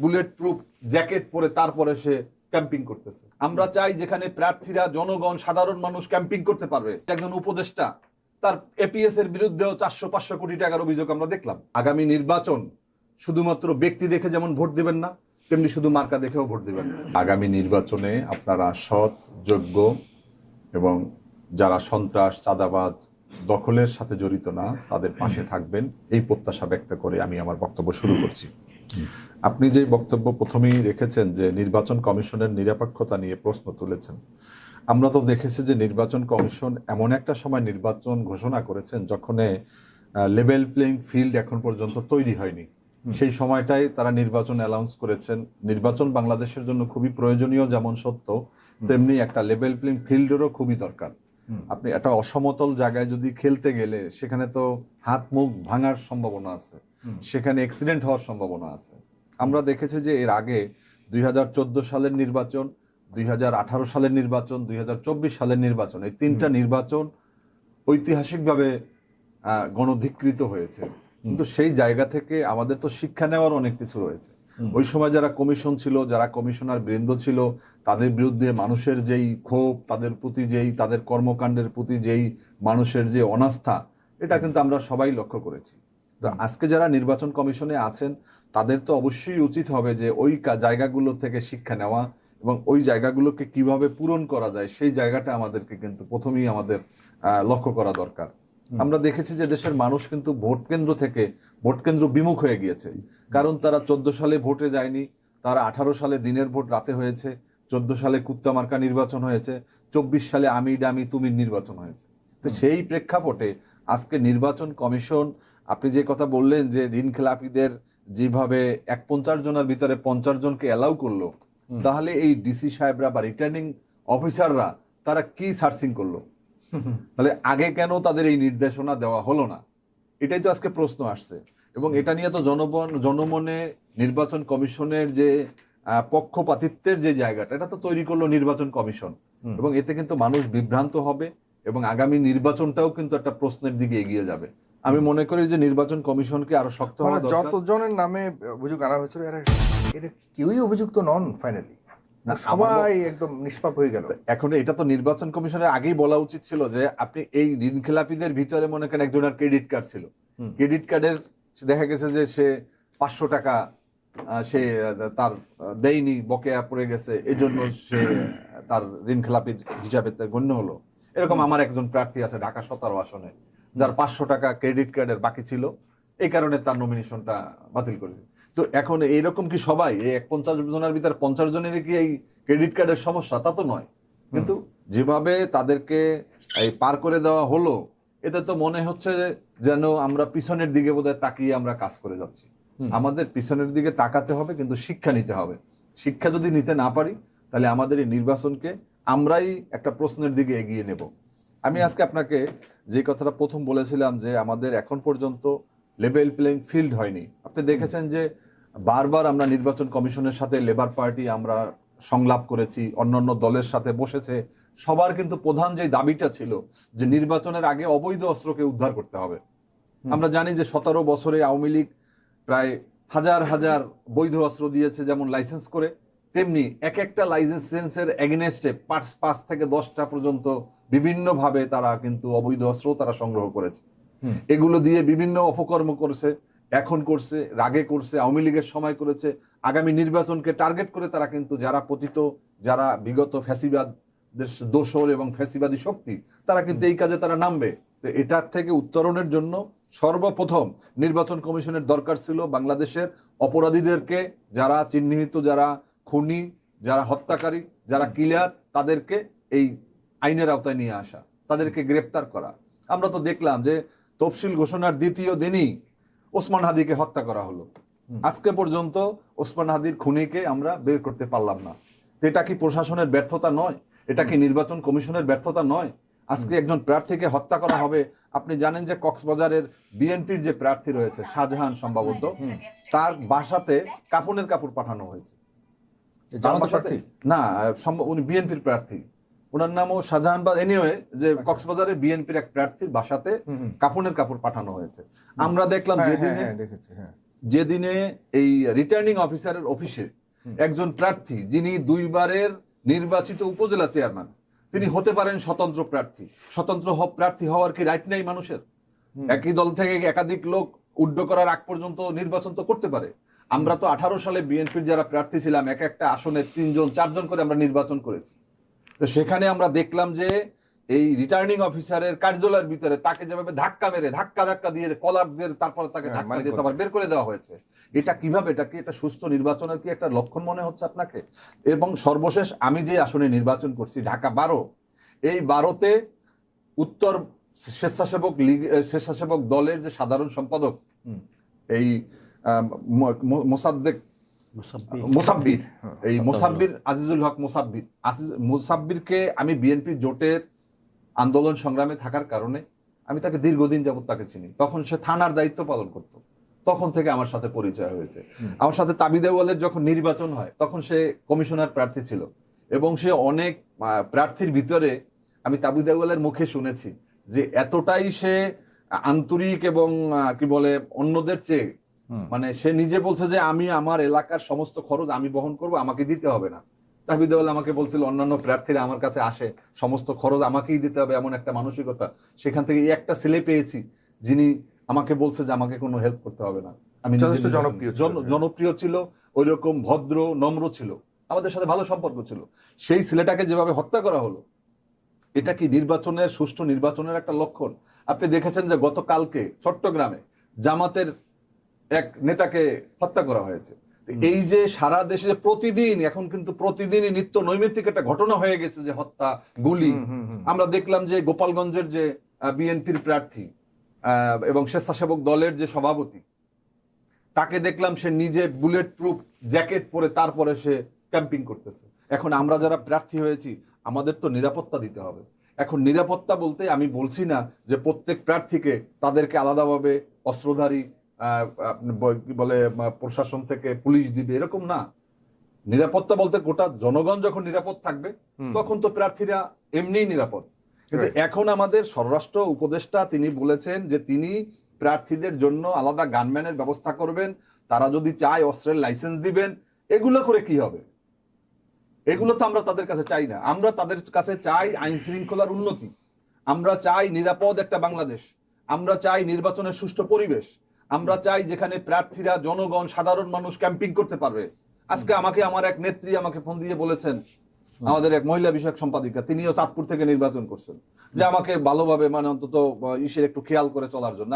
Bullet proof jacket পরে তারপরে সে camping করতেছে। আমরা চাই যেখানে প্রার্থীরা, জনগণ, সাধারণ মানুষ ক্যাম্পিং করতে পারবে। একজন উপদেষ্টা তার এপিএস এর বিরুদ্ধেও 400-500 কোটি টাকার অভিযোগ আমরা দেখলাম। আগামী নির্বাচন শুধুমাত্র ব্যক্তি দেখে যেমন ভোট দিবেন না, তেমনি শুধু মার্কা দেখেও ভোট দিবেন না। আগামী নির্বাচনে আপনারা সৎ, যোগ্য এবং যারা সন্ত্রাস, চাঁদাবাজ, দখলের সাথে জড়িত না তাদের পাশে থাকবেন, এই প্রত্যাশা ব্যক্ত করে আমি আমার বক্তব্য শুরু করছি। আপনি যে বক্তব্য প্রথমেই রেখেছেন যে নির্বাচন কমিশনের নিরপেক্ষতা নিয়ে প্রশ্ন তুলেছেন, আমরা তো দেখেছি যে নির্বাচন কমিশন এমন একটা সময় নির্বাচন ঘোষণা করেছেন যখন লেভেল প্লেইং ফিল্ড এখন পর্যন্ত তৈরি হয়নি। সেই সময়টাই তারা নির্বাচন অ্যানাউন্স করেছেন। নির্বাচন বাংলাদেশের জন্য খুবই প্রয়োজনীয়, যেমন সত্য তেমনি একটা লেভেল প্লেইং ফিল্ডেরও খুবই দরকার। আপনি একটা অসমতল জায়গায় যদি খেলতে গেলে সেখানে তো হাত মুখ ভাঙার সম্ভাবনা আছে, সেখানে অ্যাক্সিডেন্ট হওয়ার সম্ভাবনা আছে। আমরা দেখেছি যে এর আগে 2014 সালের নির্বাচন, 2018 সালের নির্বাচন, 2024 সালের নির্বাচন, এই তিনটা নির্বাচন ঐতিহাসিকভাবে গণধিকৃত হয়েছে। কিন্তু সেই জায়গা থেকে আমাদের তো শিক্ষা নেওয়ার অনেক কিছু রয়েছে। ওই সময় যারা কমিশন ছিল, যারা কমিশনার বৃন্দ ছিল, তাদের বিরুদ্ধে মানুষের যেই ক্ষোভ, তাদের প্রতি যেই, তাদের কর্মকাণ্ডের প্রতি যেই মানুষের যে অনাস্থা, এটা কিন্তু আমরা সবাই লক্ষ্য করেছি। তো আজকে যারা নির্বাচন কমিশনে আছেন তাদের তো অবশ্যই উচিত হবে যে ওই জায়গাগুলো থেকে শিক্ষা নেওয়া এবং ওই জায়গাগুলোকে কিভাবে পূরণ করা যায় সেই জায়গাটা আমাদেরকে কিন্তু প্রথমেই আমাদের লক্ষ্য করা দরকার। আমরা দেখেছি যে দেশের মানুষ কিন্তু ভোট কেন্দ্র থেকে ভোট কেন্দ্র বিমুখ হয়ে গিয়েছে, কারণ তারা 14 সালে ভোটে যায়নি, তারা 18 সালে দিনের ভোট রাতে হয়েছে, 14 সালে কুত্তা মার্কা নির্বাচন হয়েছে, 24 সালে আমি ডামি তুমির নির্বাচন হয়েছে। তো সেই প্রেক্ষাপটে আজকে নির্বাচন কমিশন, আপনি যে কথা বললেন যে ঋণ খেলাপিদের যেভাবে 50 জনের ভিতরে 50 জনকে অ্যালাউ করলো, তাহলে এই ডিসি সাহেবরা বা রিটার্নিং অফিসাররা তারা কি সার্চিং করলো? তাহলে আগে কেন তাদের এই নির্দেশনা দেওয়া হলো না? এটাই তো আজকে প্রশ্ন আসছে। এবং এটা নিয়ে তো জনমনে নির্বাচন কমিশনের যে পক্ষপাতিত্বের যে জায়গাটা, এটা তো তৈরি করলো নির্বাচন কমিশন, এবং এতে কিন্তু মানুষ বিভ্রান্ত হবে এবং আগামী নির্বাচনটাও কিন্তু একটা প্রশ্নের দিকে এগিয়ে যাবে। আমি মনে করি যে নির্বাচন কমিশনকে আরো শক্ত হওয়া দরকার। যতজনের নামে অভিযোগ আনা হয়েছিল এরা কেউই অভিযুক্ত নন, ফাইনালি সবাই একদম নিষ্পাপ হয়ে গেল। এখন এটা তো নির্বাচন কমিশনের আগেই বলা উচিত ছিল যে আপনি এই ঋণ খেলাপিদের ভিতরে মনে করেন একজনের ক্রেডিট কার্ড ছিল, ক্রেডিট কার্ডের দেখা গেছে যে সে 500 টাকা সে তার দেয়নি, বকেয়া পড়ে গেছে, এই জন্য সে তার ঋণ খেলাপির হিসাবে গণ্য হলো। এরকম আমার একজন প্রার্থী আছে ঢাকা 17 আসনে, যার 500 টাকা ক্রেডিট কার্ডের বাকি ছিল, এই কারণে তার নমিনেশনটা বাতিল করেছে। তো এখন এইরকম কি সবাই এই 50 জনের ভিতরে 50 জনের কি এই ক্রেডিট কার্ডের সমস্যা? তা তো নয়। কিন্তু যেভাবে তাদেরকে এই পার করে দেওয়া হলো, এতে তো মনে হচ্ছে যেন আমরা পিছনের দিকে বোধহয় তাকিয়ে আমরা কাজ করে যাচ্ছি। আমাদের পিছনের দিকে তাকাতে হবে, কিন্তু শিক্ষা নিতে হবে। শিক্ষা যদি নিতে না পারি তাহলে আমাদের এই নির্বাচনকে আমরাই একটা প্রশ্নের দিকে এগিয়ে নেব। আমি আজকে আপনাকে যে কথাটা প্রথম বলেছিলাম যে আমাদের এখন পর্যন্ত লেভেল প্লেইং ফিল্ড হয়নি। আপনি দেখেছেন যে বারবার আমরা নির্বাচন কমিশনের সাথে লেবার পার্টি আমরা সংলাপ করেছি, অন্যান্য দলের সাথে বসেছে। সবার কিন্তু প্রধান যে দাবিটা ছিল যে নির্বাচনের আগে অবৈধ অস্ত্রকে উদ্ধার করতে হবে। আমরা জানি যে 17 বছরে আওয়ামী লীগ প্রায় হাজার হাজার বৈধ অস্ত্র দিয়েছে, যেমন লাইসেন্স করে, তেমনি এক একটা লাইসেন্সের এগেনস্টে 5 থেকে 10টা পর্যন্ত বিভিন্নভাবে তারা কিন্তু অবৈধ অস্ত্র তারা সংগ্রহ করেছে। এগুলো দিয়ে বিভিন্ন অপকর্ম করেছে, এখন করছে, রাগে করছে, আওয়ামী লীগের সময় করেছে, আগামী নির্বাচনকে টার্গেট করে তারা কিন্তু যারা পতিত, যারা বিগত ফ্যাসিবাদ দোসর এবং ফ্যাসিবাদী শক্তি, তারা কিন্তু এই কাজে তারা নামবে। তো এটার থেকে উত্তরণের জন্য সর্বপ্রথম নির্বাচন কমিশনের দরকার ছিল বাংলাদেশের অপরাধীদেরকে, যারা চিহ্নিত, যারা খুনি, যারা হত্যাকারী, যারা কিলার, তাদেরকে এই আইনের আওতায় নিয়ে আসা, তাদেরকে গ্রেপ্তার করা। আমরা তো দেখলাম যে তফসিল ঘোষণার দ্বিতীয় দিনই ওসমান হাদিকে হত্যা করা হলো। আজকে পর্যন্ত ওসমান হাদির খুনিকে আমরা বের করতে পারলাম না। এটা কি প্রশাসনের ব্যর্থতা নয়? এটা কি নির্বাচন কমিশনের ব্যর্থতা নয়? আজকে একজন প্রার্থীকে হত্যা করা হবে। আপনি জানেন যে কক্সবাজারের বিএনপির যে প্রার্থী রয়েছে শাহজাহান, সম্ভবত তার বাসাতে কাফনের কাপড় পাঠানো হয়েছে। না, উনি বিএনপির প্রার্থী, ওনার নামও শাহজাহান, বা এনিওয়ে যে কক্সবাজারের বিএনপির এক প্রার্থীর বাসাতে কাফনের কাপড় পাঠানো হয়েছে। আমরা দেখলাম যেদিনে এই রিটার্নিং অফিসারের অফিসে একজন প্রার্থী যিনি 2 বারের নির্বাচিত উপজেলা চেয়ারম্যান, তিনি হতে পারেন স্বতন্ত্র প্রার্থী। স্বতন্ত্র প্রার্থী হওয়ার কি রাইট নেই মানুষের? একই দল থেকে একাধিক লোক উড্ড করার আগ পর্যন্ত নির্বাচন তো করতে পারে। আমরা তো 18 সালে বিএনপির যারা প্রার্থী ছিলাম, এক একটা আসনে 3 জন 4 জন করে আমরা নির্বাচন করেছি। তো সেখানে আমরা দেখলাম যে এই রিটার্নিং অফিসারের কার্যালয়ের ভিতরে তাকে যেভাবে ধাক্কা মেরে ধাক্কা দিয়ে কলার দিয়ে তারপরে তাকে ধাক্কা দিয়ে আবার বের করে দেওয়া হয়েছে, এটা কিভাবে? এটা কি একটা সুস্থ নির্বাচনের কি একটা লক্ষণ মনে হচ্ছে আপনাকে? এবং সর্বশেষ আমি যে আসনে নির্বাচন করছি ঢাকা 12, এই 12তে উত্তর স্বেচ্ছাসেবক দলের যে সাধারণ সম্পাদক এই মোসাব্বির আজিজুল হক মোসাব্বিরকে আমি বিএনপি জোটের আন্দোলন সংগ্রামে থাকার কারণে আমি তাকে দীর্ঘদিন যাবত তাকে চিনি। তখন সে থানার দায়িত্ব পালন করত, তখন থেকে আমার সাথে পরিচয় হয়েছে। আমার সাথে তাবিদ আউয়ালের যখন নির্বাচন হয় তখন সে কমিশনার প্রার্থী ছিল, এবং সে অনেক প্রার্থীর ভিতরে আমি তাবিদ আউয়ালের মুখে শুনেছি যে এতটাই সে আন্তরিক এবং কি বলে অন্যদের চেয়ে, মানে সে নিজে বলছে যে আমি আমার এলাকার সমস্ত খরচ আমি বহন করব, আমাকে দিতে হবে না। তাবিদ আউয়াল আমাকে বলছিল অন্যান্য প্রার্থীরা আমার কাছে আসে, সমস্ত খরচ আমাকেই দিতে হবে, এমন একটা মানসিকতা। সেখান থেকে একটা ছেলে পেয়েছি যিনি আমাকে বলছে যে আমাকে কোনো হেল্প করতে হবে না। আমি যথেষ্ট জনপ্রিয় ছিল, ওই রকম ভদ্র নম্র ছিল, আমাদের সাথে ভালো সম্পর্ক ছিল। সেই ছেলেটাকে যেভাবে হত্যা করা হলো, এটা কি নির্বাচনের সুষ্ঠু নির্বাচনের একটা লক্ষণ? আপনি দেখেছেন যে গতকালকে চট্টগ্রামে জামাতের এক নেতাকে হত্যা করা হয়েছে। এই যে সারা দেশে প্রতিদিন, এখন কিন্তু প্রতিদিনই নিত্য নৈমিত্তিক একটা ঘটনা হয়ে গেছে যে হত্যা, গুলি। আমরা দেখলাম যে গোপালগঞ্জের যে বিএনপির প্রার্থী এবং স্বেচ্ছাসেবক দলের যে সভাপতি, তাকে দেখলাম সে নিজে বুলেট প্রুফ জ্যাকেট পরে তারপরে সে ক্যাম্পিং করতেছে। এখন আমরা যারা প্রার্থী হয়েছি আমাদের তো নিরাপত্তা দিতে হবে। এখন নিরাপত্তা বলতে আমি বলছি না যে প্রত্যেক প্রার্থীকে তাদেরকে আলাদাভাবে অস্ত্রধারী বলে প্রশাসন থেকে পুলিশ দিবে, এরকম না। নিরাপত্তা বলতে গোটা জনগণ যখন নিরাপদ থাকবে তখন তো প্রার্থীরা এমনিই নিরাপদ। কিন্তু এখন আমাদের স্বরাষ্ট্র উপদেষ্টা তিনি বলেছেন যে তিনি প্রার্থীদের জন্য আলাদা গানম্যানের ব্যবস্থা করবেন, তারা যদি চায় অস্ত্রের লাইসেন্স দিবেন। এগুলো করে কি হবে? এগুলো তো আমরা তাদের কাছে চাই না। আমরা তাদের কাছে চাই আইন শৃঙ্খলার উন্নতি, আমরা চাই নিরাপদ একটা বাংলাদেশ, আমরা চাই নির্বাচনের সুষ্ঠু পরিবেশ, আমরা চাই যেখানে প্রার্থীরা জনগণ সাধারণ মানুষ ক্যাম্পিং করতে পারবে। আজকে আমাকে আমার এক নেত্রী আমাকে ফোন দিয়ে বলেছেন, আমাদের এক মহিলা বিষয়ক সম্পাদিকা, তিনিও চাঁদপুর থেকে নির্বাচন করছেন, যে আমাকে ভালোভাবে মানে অন্তত ইসের একটু খেয়াল করে চলার জন্য।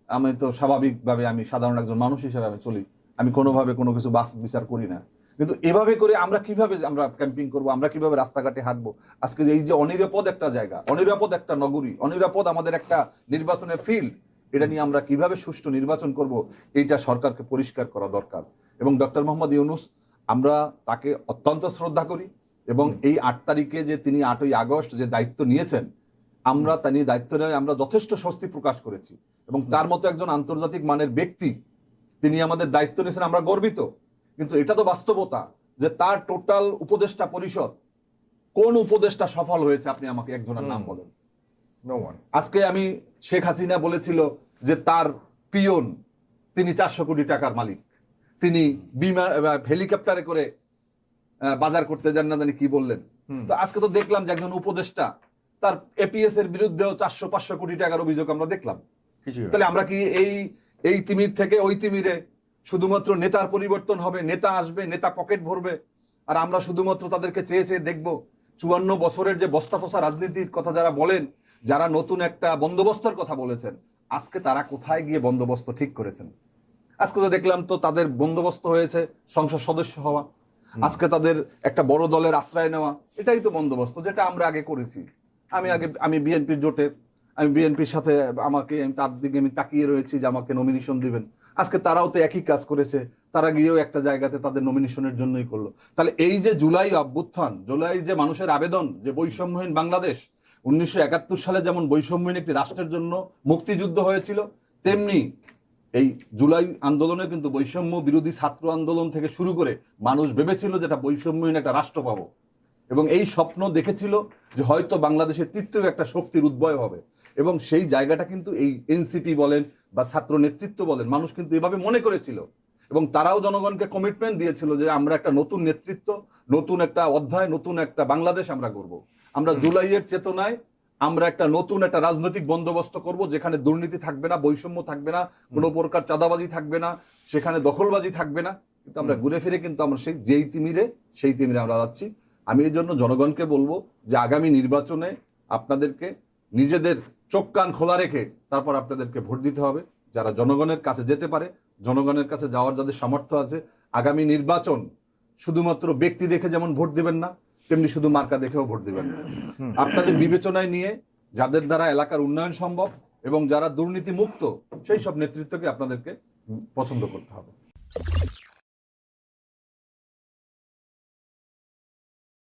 আমি তো স্বাভাবিকভাবে আমি সাধারণ একজন মানুষ হিসেবে আমি চলি, আমি কোনোভাবে কোনো কিছু বাস বিচার করি না। কিন্তু এভাবে করে আমরা কিভাবে আমরা ক্যাম্পিং করব, আমরা কিভাবে রাস্তাঘাটে হাঁটবো? আজকে এই যে অনিরাপদ একটা জায়গা, অনিরাপদ একটা নগরী, অনিরাপদ আমাদের একটা নির্বাচনের ফিল্ড, এটা নিয়ে আমরা কিভাবে সুষ্ঠু নির্বাচন করব, এইটা সরকারকে পরিষ্কার করা দরকার। এবং ডক্টর মোহাম্মদ ইউনূস, আমরা তাকে অত্যন্ত শ্রদ্ধা করি, এবং এই 8 তারিখে যে তিনি 8ই আগস্ট যে দায়িত্ব নিয়েছেন, আমরা তা নিয়ে দায়িত্ব নেয় আমরা যথেষ্ট স্বস্তি প্রকাশ করেছি। এবং তার মতো একজন আন্তর্জাতিক মানের ব্যক্তি তিনি আমাদের দায়িত্ব নিয়েছেন, আমরা গর্বিত। কিন্তু এটা তো বাস্তবতা যে তার টোটাল উপদেষ্টা পরিষদ, কোন উপদেষ্টা সফল হয়েছে আপনি আমাকে একজনের নাম বলেন। আজকে আমি শেখ হাসিনা বলেছিল যে তার পিয়ন তিনি 400 কোটি টাকার মালিক, তিনি বিমান হেলিকপ্টারে করে বাজার করতে যান, না জানি কি বললেন। তো আজকে তো দেখলাম যে একজন উপদেষ্টা, তার এপিএস এর বিরুদ্ধেও 400-500 কোটি টাকার অভিযোগ আমরা দেখলাম। তাহলে আমরা কি এই তিমির থেকে ওই তিমিরে শুধুমাত্র নেতার পরিবর্তন হবে, নেতা আসবে, নেতা পকেট ভরবে, আর আমরা শুধুমাত্র তাদেরকে চেয়ে চেয়ে দেখবো? 54 বছরের যে বস্তাপচা রাজনীতির কথা যারা বলেন, যারা নতুন একটা বন্দোবস্তের কথা বলেছেন, আজকে তারা কোথায় গিয়ে বন্দোবস্ত ঠিক করেছেন? আজকে তো দেখলাম তো তাদের বন্দোবস্ত হয়েছে সংসদ সদস্য হওয়া, আজকে তাদের একটা বড় দলের আশ্রয় নেওয়া, এটাই তো বন্দোবস্ত যেটা আমরা আগে করেছি। আমি বিএনপির জোটে, আমি বিএনপির সাথে তার দিকে আমি তাকিয়ে রয়েছি যে আমাকে নমিনেশন দিবেন। আজকে তারাও তো একই কাজ করেছে, তারা গিয়েও একটা জায়গাতে তাদের নমিনেশনের জন্যই করলো। তাহলে এই যে জুলাই অভ্যুত্থান, জুলাই যে মানুষের আবেদন যে বৈষম্যহীন বাংলাদেশ, 1971 সালে যেমন বৈষম্যহীন একটি রাষ্ট্রের জন্য মুক্তিযুদ্ধ হয়েছিল, তেমনি এই জুলাই আন্দোলনে কিন্তু বৈষম্য বিরোধী ছাত্র আন্দোলন থেকে শুরু করে মানুষ ভেবেছিল যেটা বৈষম্যহীন একটা রাষ্ট্র পাবো, এবং এই স্বপ্ন দেখেছিল যে হয়তো বাংলাদেশের তৃতীয় একটা শক্তির উদ্ভব হবে। এবং সেই জায়গাটা কিন্তু এই এনসিপি বলেন বা ছাত্র নেতৃত্ব বলেন, মানুষ কিন্তু এভাবে মনে করেছিল এবং তারাও জনগণকে কমিটমেন্ট দিয়েছিল যে আমরা একটা নতুন নেতৃত্ব, নতুন একটা অধ্যায়, নতুন একটা বাংলাদেশ আমরা করব। আমরা জুলাইয়ের চেতনায় আমরা একটা নতুন একটা রাজনৈতিক বন্দোবস্ত করব, যেখানে দুর্নীতি থাকবে না, বৈষম্য থাকবে না, কোনো প্রকার চাঁদাবাজি থাকবে না, সেখানে দখলবাজি থাকবে না। কিন্তু আমরা ঘুরে ফিরে কিন্তু আমরা সেই তিমিরে আমরা যাচ্ছি। আমি এই জন্য জনগণকে বলবো যে আগামী নির্বাচনে আপনাদেরকে নিজেদের চোখ কান খোলা রেখে তারপর আপনাদেরকে ভোট দিতে হবে। যারা জনগণের কাছে যেতে পারে, জনগণের কাছে যাওয়ার যাদের সামর্থ্য আছে, আগামী নির্বাচন শুধুমাত্র ব্যক্তি দেখে যেমন ভোট দিবেন না, তেমনি শুধু মার্কা দেখেও ভোট দিবেন না। আপনাদের বিবেচনায় নিয়ে যাদের দ্বারা এলাকার উন্নয়ন সম্ভব এবং যারা দুর্নীতি মুক্ত, সেই সব নেতৃত্বকে আপনাদেরকে পছন্দ করতে হবে।